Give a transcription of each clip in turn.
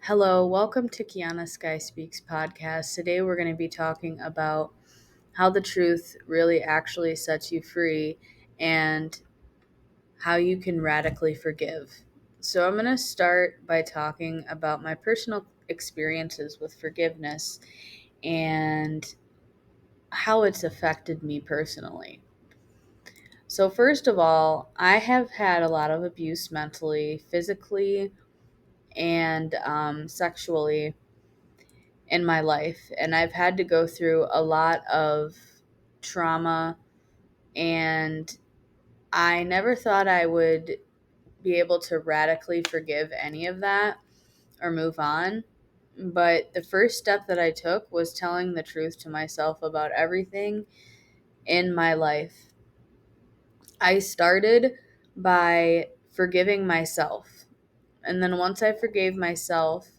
Hello, welcome to Keana Sky Speaks Podcast. Today we're going to be talking about how the truth really actually sets you free and how you can radically forgive. So, I'm going to start by talking about my personal experiences with forgiveness and how it's affected me personally. So, first of all, I have had a lot of abuse mentally, physically, and sexually in my life, and I've had to go through a lot of trauma, and I never thought I would be able to radically forgive any of that or move on. But the first step that I took was telling the truth to myself about everything in my life. I started by forgiving myself. And then once I forgave myself,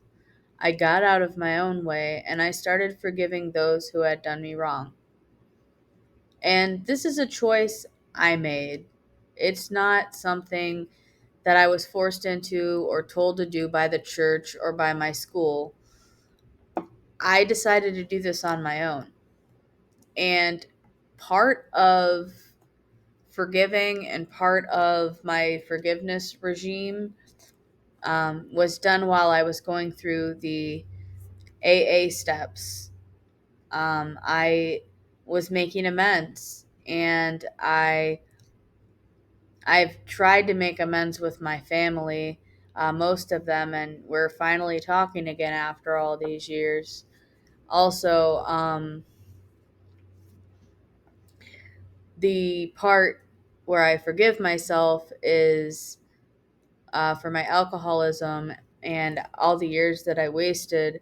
I got out of my own way and I started forgiving those who had done me wrong. And this is a choice I made. It's not something that I was forced into or told to do by the church or by my school. I decided to do this on my own. And part of forgiving and part of my forgiveness regime was done while I was going through the AA steps. I was making amends, and I've tried to make amends with my family, most of them, and we're finally talking again after all these years. Also, the part where I forgive myself is for my alcoholism and all the years that I wasted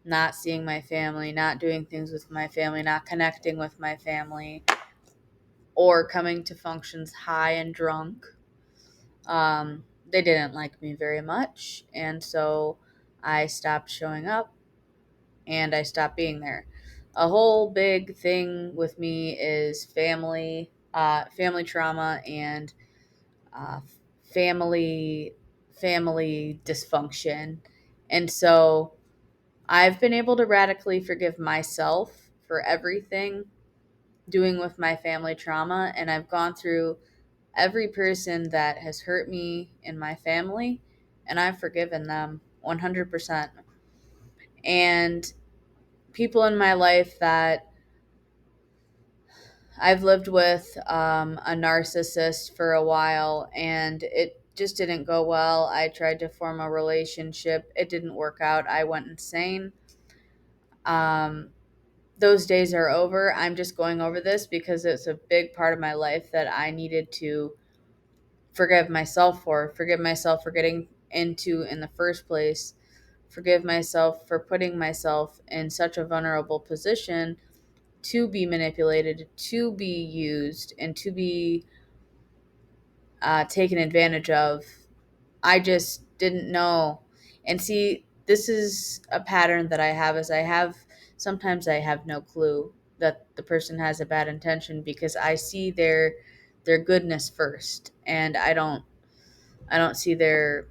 not seeing my family, not doing things with my family, not connecting with my family, or coming to functions high and drunk. They didn't like me very much, and so I stopped showing up and I stopped being there. A whole big thing with me is family trauma, and uh, family family dysfunction, and so I've been able to radically forgive myself for everything doing with my family trauma, and I've gone through every person that has hurt me in my family, and I've forgiven them 100%. And people in my life that I've lived with, a narcissist for a while, and it just didn't go well. I tried to form a relationship, it didn't work out. I went insane. Um, those days are over. I'm just going over this because it's a big part of my life that I needed to forgive myself for getting into in the first place, forgive myself for putting myself in such a vulnerable position to be manipulated, to be used, and to be taken advantage of. I just didn't know. And see, this is a pattern that I have, is sometimes I have no clue that the person has a bad intention because I see their goodness first, and I don't see their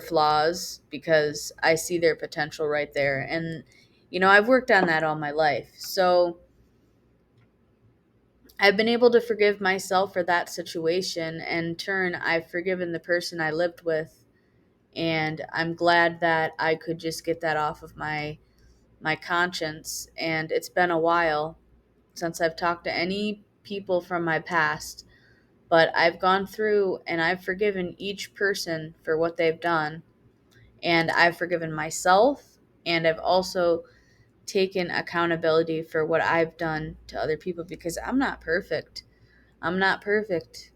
flaws because I see their potential right there. And I've worked on that all my life. So I've been able to forgive myself for that situation, and in turn I've forgiven the person I lived with, and I'm glad that I could just get that off of my conscience. And it's been a while since I've talked to any people from my past, but I've gone through and I've forgiven each person for what they've done, and I've forgiven myself, and I've also taken accountability for what I've done to other people because I'm not perfect. I'm not perfect.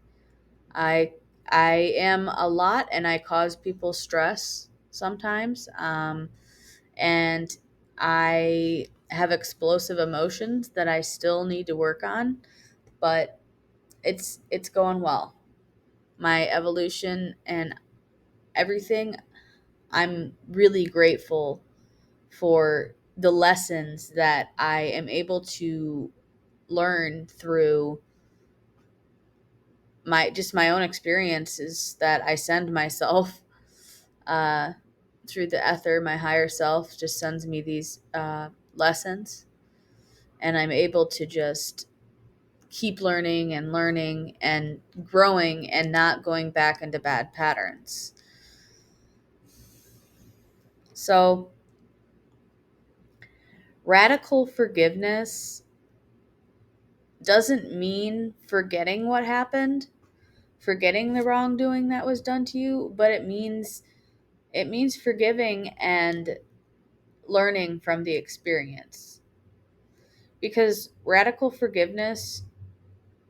I I am a lot, and I cause people stress sometimes. And I have explosive emotions that I still need to work on, but it's going well. My evolution and everything, I'm really grateful for the lessons that I am able to learn through my own experiences that I send myself. Uh, through the ether, my higher self just sends me these lessons, and I'm able to just keep learning and growing and not going back into bad patterns. So, radical forgiveness doesn't mean forgetting what happened, forgetting the wrongdoing that was done to you, but it means forgiving and learning from the experience. Because radical forgiveness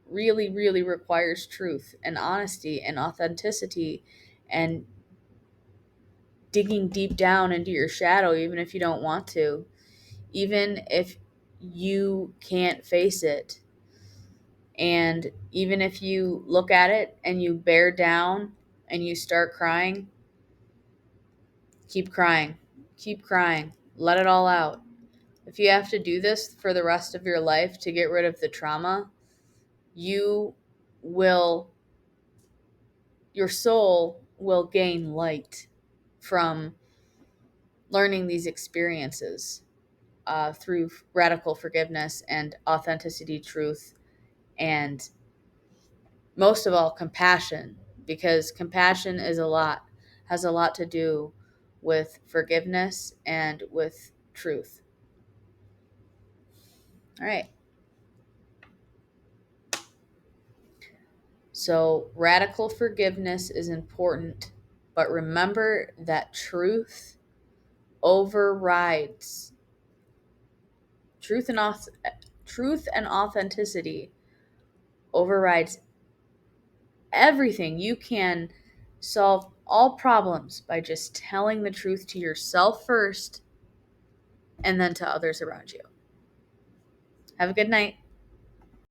really, really requires truth and honesty and authenticity and digging deep down into your shadow, even if you don't want to, even if you can't face it. And even if you look at it and you bear down and you start crying, keep crying, keep crying, let it all out. If you have to do this for the rest of your life to get rid of the trauma, you will, your soul will gain light from learning these experiences through radical forgiveness and authenticity, truth, and most of all, compassion, because compassion has a lot to do with forgiveness and with truth. All right. So, radical forgiveness is important, but remember that overrides truth and truth and authenticity overrides everything. You can solve all problems by just telling the truth to yourself first and then to others around you. Have a good night.